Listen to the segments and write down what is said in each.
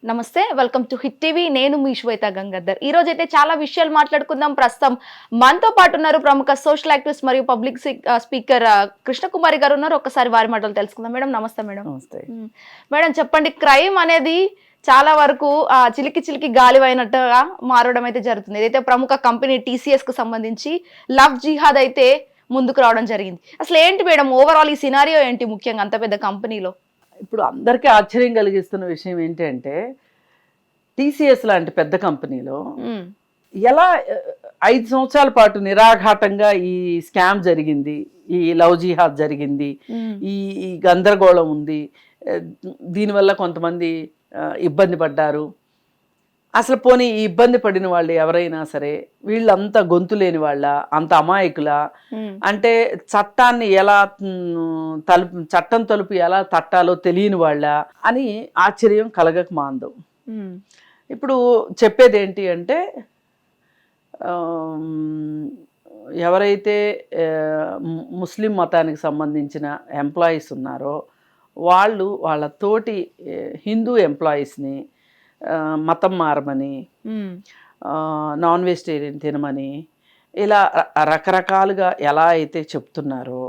నమస్తే, welcome to hit TV. నేను మీ శ్వేత గంగాధర్. ఈ రోజు అయితే చాలా విషయాలు మాట్లాడుకుందాం. ప్రస్తుతం మనతో పాటు ఉన్నారు ప్రముఖ సోషల్ యాక్టివిస్ట్ మరియు పబ్లిక్ స్పీకర్ కృష్ణకుమారి గారు ఉన్నారు. ఒకసారి వారి మాటలు తెలుసుకుందాం. మేడం నమస్తే. మేడం నమస్తే. మేడం చెప్పండి, క్రైమ్ అనేది చాలా వరకు చిలికి చిలికి గాలివైనట్టుగా మారడం అయితే జరుగుతుంది. ఏదైతే ప్రముఖ కంపెనీ టీసీఎస్ కు సంబంధించి లవ్ జిహాద్ అయితే ముందుకు రావడం జరిగింది. అసలు ఏంటి మేడం ఓవరాల్ ఈ సినారియో ఏంటి, ముఖ్యంగా అంత పెద్ద కంపెనీలో? ఇప్పుడు అందరికీ ఆశ్చర్యం కలిగిస్తున్న విషయం ఏంటంటే టీసీఎస్ లాంటి పెద్ద కంపెనీలో ఎలా 5 సంవత్సరాల పాటు నిరాఘాటంగా ఈ స్కామ్ జరిగింది, ఈ లవ్ జిహాద్ జరిగింది, ఈ గందరగోళం ఉంది, దీనివల్ల కొంతమంది ఇబ్బంది పడ్డారు. అసలు పోనీ ఈ ఇబ్బంది పడిన వాళ్ళు ఎవరైనా సరే వీళ్ళంతా గొంతు లేని వాళ్ళ, అంత అమాయకుల, అంటే చట్టాన్ని ఎలా చట్టం తలుపు ఎలా తట్టాలో తెలియని వాళ్ళ అని ఆశ్చర్యం కలగక మాందు. ఇప్పుడు చెప్పేది ఏంటి అంటే ఎవరైతే ముస్లిం మతానికి సంబంధించిన ఎంప్లాయీస్ ఉన్నారో వాళ్ళు వాళ్ళ తోటి హిందూ ఎంప్లాయీస్ని మతం మారమని, నాన్ వెజిటేరియన్ తినమని, ఇలా రకరకాలుగా ఎలా అయితే చెప్తున్నారో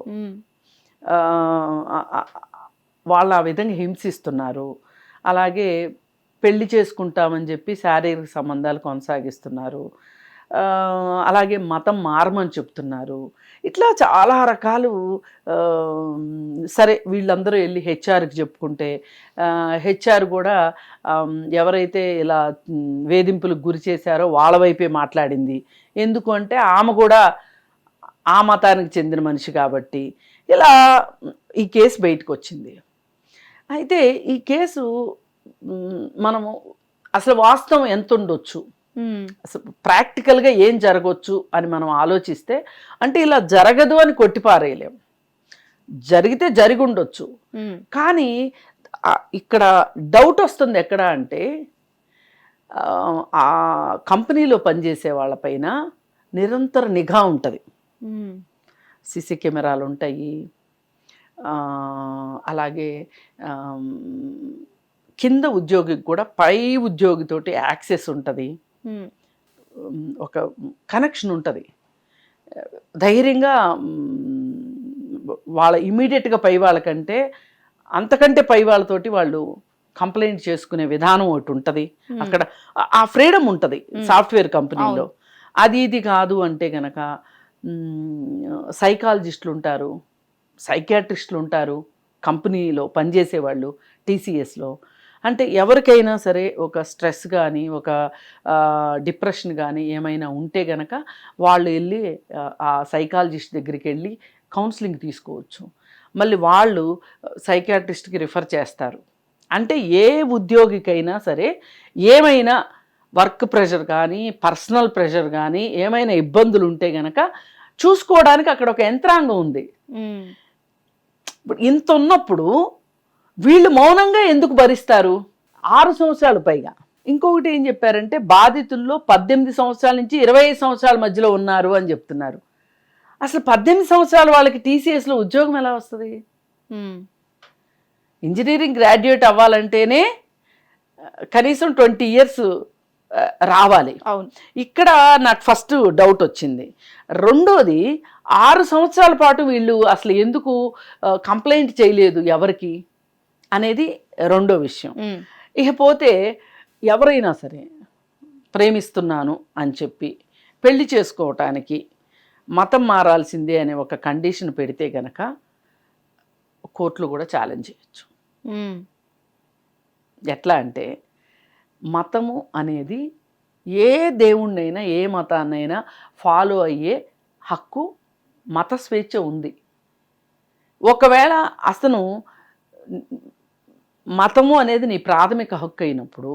వాళ్ళు ఆ విధంగా హింసిస్తున్నారు. అలాగే పెళ్లి చేసుకుంటామని చెప్పి శారీరక సంబంధాలు కొనసాగిస్తున్నారు. అలాగే మతం మారమని చెప్తున్నారు. ఇట్లా చాలా రకాలు. సరే వీళ్ళందరూ వెళ్ళి హెచ్ఆర్కి చెప్పుకుంటే హెచ్ఆర్ కూడా ఎవరైతే ఇలా వేధింపులకు గురి చేశారో వాళ్ళ వైపే మాట్లాడింది. ఎందుకు అంటే ఆమె కూడా ఆ మతానికి చెందిన మనిషి కాబట్టి ఇలా ఈ కేసు బయటకు వచ్చింది. అయితే ఈ కేసు మనము అసలు వాస్తవం ఎంత ఉండొచ్చు, అసలు ప్రాక్టికల్గా ఏం జరగవచ్చు అని మనం ఆలోచిస్తే, అంటే ఇలా జరగదు అని కొట్టిపారేయలేం. జరిగితే జరిగి ఉండొచ్చు. కానీ ఇక్కడ డౌట్ వస్తుంది ఎక్కడ అంటే ఆ కంపెనీలో పనిచేసే వాళ్ళపైన నిరంతర నిఘా ఉంటుంది. సీసీ కెమెరాలు ఉంటాయి. అలాగే కింద ఉద్యోగికి కూడా పై ఉద్యోగితోటి యాక్సెస్ ఉంటుంది, ఒక కనెక్షన్ ఉంటుంది. ధైర్యంగా వాళ్ళ ఇమీడియట్గా పై వాళ్ళకంటే అంతకంటే పై వాళ్ళతోటి వాళ్ళు కంప్లైంట్ చేసుకునే విధానం ఒకటి ఉంటుంది. అక్కడ ఆ ఫ్రీడమ్ ఉంటుంది సాఫ్ట్వేర్ కంపెనీలో. అది ఇది కాదు అంటే కనుక సైకాలజిస్టులు ఉంటారు, సైకియాట్రిస్టులు ఉంటారు కంపెనీలో పనిచేసేవాళ్ళు టీసీఎస్లో. అంటే ఎవరికైనా సరే ఒక స్ట్రెస్ కానీ ఒక డిప్రెషన్ కానీ ఏమైనా ఉంటే గనక వాళ్ళు వెళ్ళి ఆ సైకాలజిస్ట్ దగ్గరికి వెళ్ళి కౌన్సిలింగ్ తీసుకోవచ్చు. మళ్ళీ వాళ్ళు సైకియాట్రిస్ట్కి రిఫర్ చేస్తారు. అంటే ఏ ఉద్యోగికైనా సరే ఏమైనా వర్క్ ప్రెషర్ కానీ పర్సనల్ ప్రెషర్ కానీ ఏమైనా ఇబ్బందులు ఉంటే గనక చూసుకోవడానికి అక్కడ ఒక యంత్రాంగం ఉంది. ఇంత ఉన్నప్పుడు వీళ్ళు మౌనంగా ఎందుకు భరిస్తారు? 6 సంవత్సరాలు పైగా. ఇంకొకటి ఏం చెప్పారంటే బాధితుల్లో 18 సంవత్సరాల నుంచి 25 సంవత్సరాల మధ్యలో ఉన్నారు అని చెప్తున్నారు. అసలు 18 సంవత్సరాల వాళ్ళకి టీసీఎస్లో ఉద్యోగం ఎలా వస్తుంది? ఇంజనీరింగ్ గ్రాడ్యుయేట్ అవ్వాలంటేనే కనీసం 20 years రావాలి. అవును. ఇక్కడ నాకు ఫస్ట్ డౌట్ వచ్చింది. రెండోది 6 సంవత్సరాల పాటు వీళ్ళు అసలు ఎందుకు కంప్లైంట్ చేయలేదు ఎవరికి అనేది రెండో విషయం. ఇకపోతే ఎవరైనా సరే ప్రేమిస్తున్నాను అని చెప్పి పెళ్లి చేసుకోవటానికి మతం మారాల్సిందే అనే ఒక కండిషన్ పెడితే గనక కోర్టులు కూడా ఛాలెంజ్ చేయొచ్చు. ఎట్లా అంటే మతము అనేది ఏ దేవుణ్ణైనా ఏ మతాన్నైనా ఫాలో అయ్యే హక్కు, మత స్వేచ్ఛ ఉంది. ఒకవేళ అతను మతము అనేది నీ ప్రాథమిక హక్కు అయినప్పుడు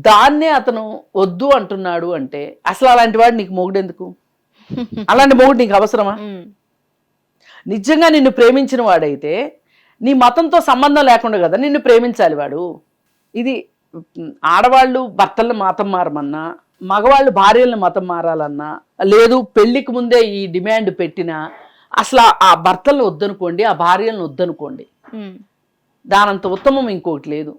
దాన్నే అతను వద్దు అంటున్నాడు అంటే అసలు అలాంటి వాడు నీకు మొగుడెందుకు? అలాంటి మొగుడు నీకు అవసరమా? నిజంగా నిన్ను ప్రేమించిన వాడైతే నీ మతంతో సంబంధం లేకుండా కదా నిన్ను ప్రేమించాలి వాడు. ఇది ఆడవాళ్ళు భర్తలను మతం మారమన్నా, మగవాళ్ళు భార్యలను మతం మారాలన్నా, లేదు పెళ్లికి ముందే ఈ డిమాండ్ పెట్టినా అసలు ఆ భర్తలను వద్దనుకోండి, ఆ భార్యలను వద్దనుకోండి, దానంత ఉత్తమం ఇంకోటి లేదు.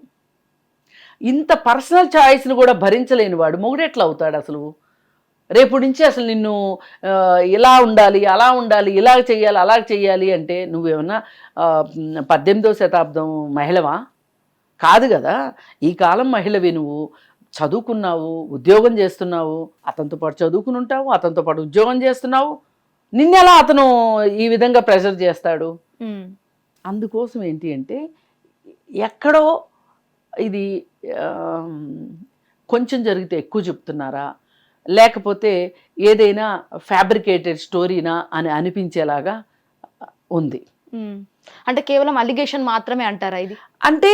ఇంత పర్సనల్ చాయిస్ని కూడా భరించలేని వాడు మొగుడు ఎట్లా అవుతాడు అసలు? రేపు నుంచి అసలు నిన్ను ఇలా ఉండాలి, అలా ఉండాలి, ఇలా చెయ్యాలి, అలా చెయ్యాలి అంటే నువ్వేమన్నా 18వ శతాబ్దం మహిళవా? కాదు కదా. ఈ కాలం మహిళవి నువ్వు. చదువుకున్నావు, ఉద్యోగం చేస్తున్నావు, అతనితో పాటు చదువుకుని ఉంటావు, అతనితో పాటు ఉద్యోగం చేస్తున్నావు. నిన్నెలా అతను ఈ విధంగా ప్రెషర్ చేస్తాడు? అందుకోసం ఏంటి అంటే ఎక్కడో ఇది కొంచెం జరిగితే ఎక్కువ చెప్తున్నారా, లేకపోతే ఏదైనా ఫ్యాబ్రికేటెడ్ స్టోరీనా అని అనిపించేలాగా ఉంది. అంటే కేవలం అలిగేషన్ మాత్రమే అంటారా ఇది? అంటే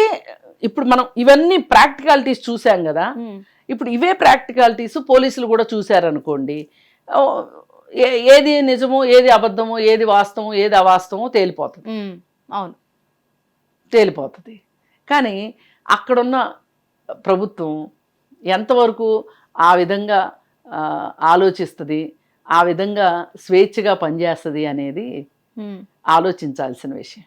ఇప్పుడు మనం ఇవన్నీ ప్రాక్టికాలిటీస్ చూసాం కదా, ఇప్పుడు ఇవే ప్రాక్టికాలిటీస్ పోలీసులు కూడా చూశారనుకోండి, ఏది నిజమో ఏది అబద్ధమో ఏది వాస్తవమో ఏది అవాస్తవమో తేలిపోతుంది. అవును, తేలిపోతుంది. కానీ అక్కడున్న ప్రభుత్వం ఎంతవరకు ఆ విధంగా ఆలోచిస్తుంది, ఆ విధంగా స్వేచ్ఛగా పనిచేస్తుంది అనేది ఆలోచించాల్సిన విషయం.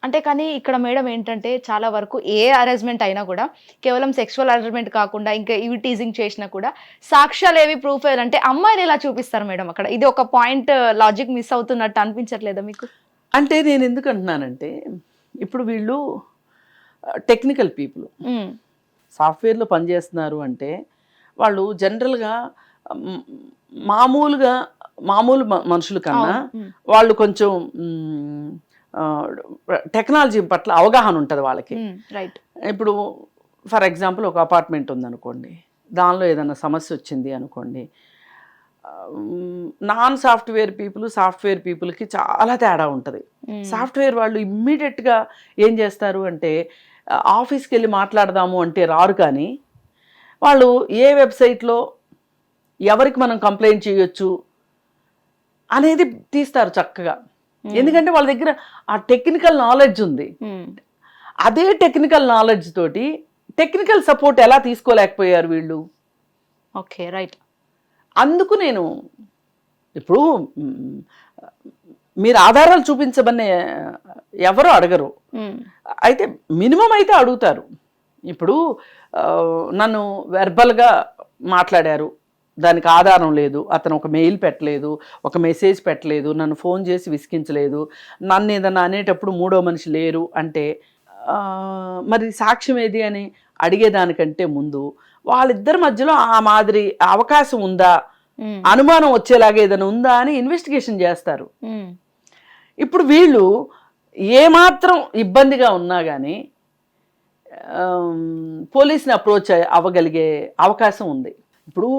అంటే కానీ ఇక్కడ మేడం ఏంటంటే చాలా వరకు ఏ అరేంజ్మెంట్ అయినా కూడా కేవలం సెక్సువల్ అరేంజ్మెంట్ కాకుండా ఇంకా ఇవి టీజింగ్ చేసినా కూడా సాక్ష్యాలు ఏవి ప్రూఫ్ అంటే అమ్మాయిలు ఎలా చూపిస్తారు మేడం అక్కడ? ఇది ఒక పాయింట్ లాజిక్ మిస్ అవుతున్నట్టు అనిపించట్లేదా మీకు? అంటే నేను ఎందుకు అంటున్నానంటే ఇప్పుడు వీళ్ళు టెక్నికల్ పీపుల్, సాఫ్ట్వేర్లో పనిచేస్తున్నారు అంటే వాళ్ళు జనరల్గా మామూలు మనుషుల కన్నా వాళ్ళు కొంచెం టెక్నాలజీ పట్ల అవగాహన ఉంటుంది వాళ్ళకి. రైట్. ఇప్పుడు ఫర్ ఎగ్జాంపుల్ ఒక అపార్ట్మెంట్ ఉందనుకోండి, దానిలో ఏదైనా సమస్య వచ్చింది అనుకోండి, నాన్ సాఫ్ట్వేర్ సాఫ్ట్వేర్ పీపుల్కి చాలా తేడా ఉంటుంది. సాఫ్ట్వేర్ వాళ్ళు ఇమ్మీడియట్గా ఏం చేస్తారు అంటే ఆఫీస్కి వెళ్ళి మాట్లాడదాము అంటే రారు, కానీ వాళ్ళు ఏ వెబ్సైట్లో ఎవరికి మనం కంప్లైంట్ చేయొచ్చు అనేది తీస్తారు చక్కగా. ఎందుకంటే వాళ్ళ దగ్గర ఆ టెక్నికల్ నాలెడ్జ్ ఉంది. అదే టెక్నికల్ నాలెడ్జ్ తోటి టెక్నికల్ సపోర్ట్ ఎలా తీసుకోలేకపోయారు వీళ్ళు? Okay, right. అందుకు నేను ఇప్పుడు మీరు ఆధారాలు చూపించమని ఎవరు అడగరు, అయితే మినిమం అయితే అడుగుతారు. ఇప్పుడు నన్ను వెర్బల్గా మాట్లాడారు, దానికి ఆధారం లేదు, అతను ఒక మెయిల్ పెట్టలేదు, ఒక మెసేజ్ పెట్టలేదు, నన్ను ఫోన్ చేసి విసిగించలేదు, నన్ను ఏదన్నా అనేటప్పుడు మూడో మనిషి లేరు అంటే మరి సాక్ష్యం ఏది అని అడిగేదానికంటే ముందు వాళ్ళిద్దరి మధ్యలో ఆ మాదిరి అవకాశం ఉందా, అనుమానం వచ్చేలాగా ఏదైనా ఉందా అని ఇన్వెస్టిగేషన్ చేస్తారు. ఇప్పుడు వీళ్ళు ఏమాత్రం ఇబ్బందిగా ఉన్నా కానీ పోలీస్ని అప్రోచ్ అవ్వగలిగే అవకాశం ఉంది. ఇప్పుడు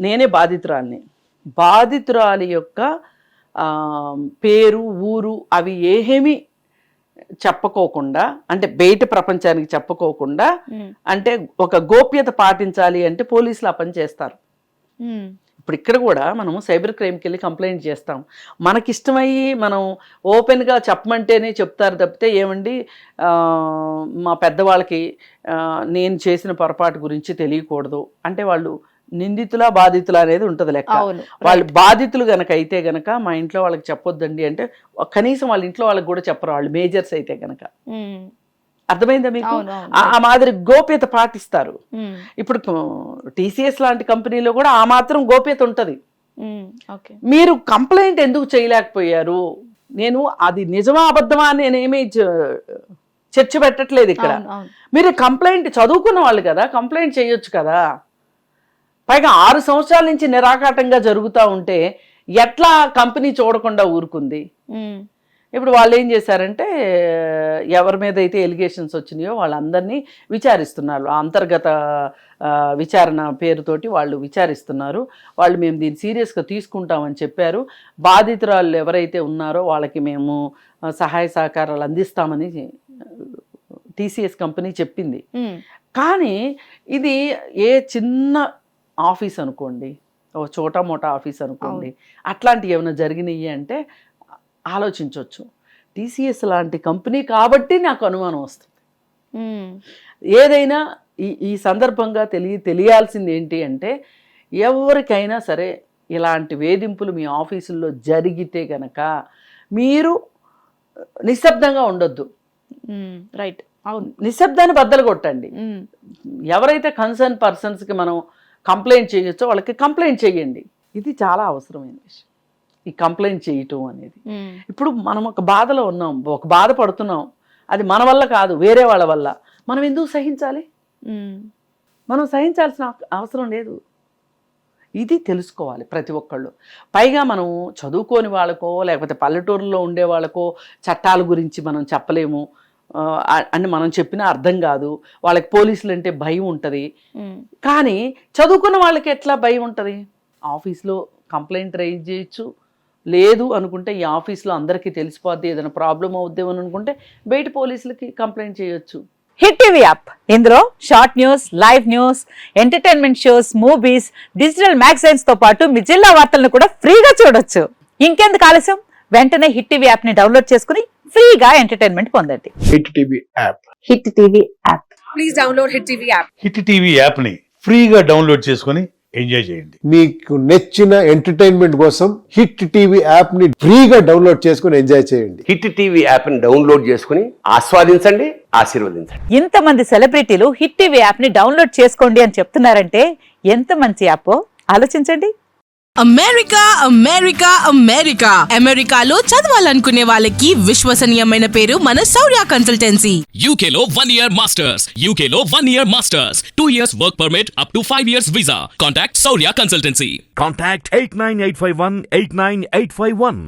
నేనే బాధితురాలి యొక్క పేరు, ఊరు అవి ఏమీ చెప్పుకోకుండా, అంటే బయట ప్రపంచానికి చెప్పుకోకుండా, అంటే ఒక గోప్యత పాటించాలి అంటే పోలీసులు ఆ పని చేస్తారు. ఇప్పుడు ఇక్కడ కూడా మనము సైబర్ క్రైమ్కి వెళ్ళి కంప్లైంట్ చేస్తాం, మనకిష్టమయ్యి మనం ఓపెన్గా చెప్పమంటేనే చెప్తారు తప్పితే ఏమండి మా పెద్దవాళ్ళకి నేను చేసిన పొరపాటు గురించి తెలియకూడదు అంటే వాళ్ళు నిందితులా బాధితులా అనేది ఉంటుంది లెక్క. వాళ్ళు బాధితులు గనక అయితే గనక మా ఇంట్లో వాళ్ళకి చెప్పొద్దండి అంటే కనీసం వాళ్ళ ఇంట్లో వాళ్ళకి కూడా చెప్పరు, వాళ్ళు మేజర్స్ అయితే గనక. అర్థమైందా మీకు? ఆ మాదిరి గోప్యత పాటిస్తారు. ఇప్పుడు TCS లాంటి కంపెనీలో కూడా ఆ మాత్రం గోప్యత ఉంటుంది. మీరు కంప్లైంట్ ఎందుకు చేయలేకపోయారు? నేను అది నిజమా అబద్ధమా అని నేనేమీ చర్చ పెట్టట్లేదు ఇక్కడ. మీరు కంప్లైంట్ చదువుకున్న వాళ్ళు కదా, కంప్లైంట్ చేయొచ్చు కదా. పైగా 6 సంవత్సరాల నుంచి నిరాఘాటంగా జరుగుతూ ఉంటే ఎట్లా కంపెనీ చూడకుండా ఊరుకుంది? ఇప్పుడు వాళ్ళు ఏం చేశారంటే ఎవరి మీద అయితే ఎలిగేషన్స్ వచ్చినాయో వాళ్ళందరినీ విచారిస్తున్నారు. అంతర్గత విచారణ పేరుతోటి వాళ్ళు విచారిస్తున్నారు. వాళ్ళు మేము దీన్ని సీరియస్గా తీసుకుంటామని చెప్పారు. బాధితురాళ్ళు ఎవరైతే ఉన్నారో వాళ్ళకి మేము సహాయ సహకారాలు అందిస్తామని TCS కంపెనీ చెప్పింది. కానీ ఇది ఏ చిన్న ఆఫీస్ అనుకోండి, ఓ చోటా మోటా ఆఫీస్ అనుకోండి, అట్లాంటివి ఏమైనా జరిగినాయి అంటే ఆలోచించవచ్చు. TCS లాంటి కంపెనీ కాబట్టి నాకు అనుమానం వస్తుంది. ఏదైనా ఈ సందర్భంగా తెలియాల్సింది ఏంటి అంటే ఎవరికైనా సరే ఇలాంటి వేధింపులు మీ ఆఫీసుల్లో జరిగితే గనక మీరు నిశ్శబ్దంగా ఉండొద్దు. రైట్. అవును. నిశ్శబ్దాన్ని బద్దలు కొట్టండి. ఉమ్. ఎవరైతే కన్సర్న్ పర్సన్స్కి మనం కంప్లైంట్ చేయొచ్చో వాళ్ళకి కంప్లైంట్ చేయండి. ఇది చాలా అవసరమైన విషయం, ఈ కంప్లైంట్ చేయటం అనేది. ఉమ్. ఇప్పుడు మనం ఒక బాధలో ఉన్నాం, ఒక బాధ పడుతున్నాం, అది మన వల్ల కాదు, వేరే వాళ్ళ వల్ల. మనం ఎందుకు సహించాలి? ఉమ్. మనం సహించాల్సిన అవసరం లేదు. ఇది తెలుసుకోవాలి ప్రతి ఒక్కళ్ళు. పైగా మనం చదువుకోని వాళ్ళకో లేకపోతే పల్లెటూరులో ఉండే వాళ్ళకో చట్టాల గురించి మనం చెప్పలేము అని మనం చెప్పినా అర్థం కాదు. వాళ్ళకి పోలీసులు అంటే భయం ఉంటుంది. కానీ చదువుకున్న వాళ్ళకి ఎట్లా భయం ఉంటుంది? ఆఫీస్లో కంప్లైంట్ రైజ్ చేయొచ్చు, లేదు అనుకుంటే ఈ ఆఫీస్లో అందరికీ తెలిసిపోద్ది, ఏదైనా ప్రాబ్లం అవుద్దేమని అనుకుంటే బయట పోలీసులకి కంప్లైంట్ చేయొచ్చు. హిట్ టీవీ యాప్, ఇందులో short news, live news, entertainment shows, movies, digital magazines తో పాటు మీ జిల్లా వార్తలను కూడా ఫ్రీగా చూడొచ్చు. ఇంకెందుకు ఆలస్యం, వెంటనే హిట్ టీవీ యాప్ ని డౌన్లోడ్ చేసుకుని ఫ్రీగా ఎంటర్టైన్మెంట్ పొందండి. Hit TV app. Hit TV app. Please download hit TV app. Hit TV యాప్ని ఫ్రీగా డౌన్లోడ్ చేసుకొని ఎంజాయ్ చేయండి. మీకు నచ్చిన ఎంటర్టైన్మెంట్ కోసం హిట్ టీవీ యాప్ ని ఫ్రీగా డౌన్లోడ్ చేసుకుని ఎంజాయ్ చేయండి. హిట్ టీవీ యాప్ని డౌన్లోడ్ చేసుకుని ఆస్వాదించండి, ఆశీర్వదించండి. ఇంతమంది సెలబ్రిటీలు హిట్ టీవీ యాప్ ని డౌన్లోడ్ చేసుకోండి అని చెప్తున్నారంటే ఎంత మంచి యాప్ ఆలోచించండి. అమెరికా అమెరికా అమెరికా అమెరికాలో చదవాలనుకునే వాళ్ళకి విశ్వసనీయమైన పేరు మన శౌర్య కన్సల్టెన్సీ. UK లో 1 year masters. UK లో 1 year masters. 2 years work permit up to 5 years visa. Contact Saurya Consultancy. Contact 89851 89851.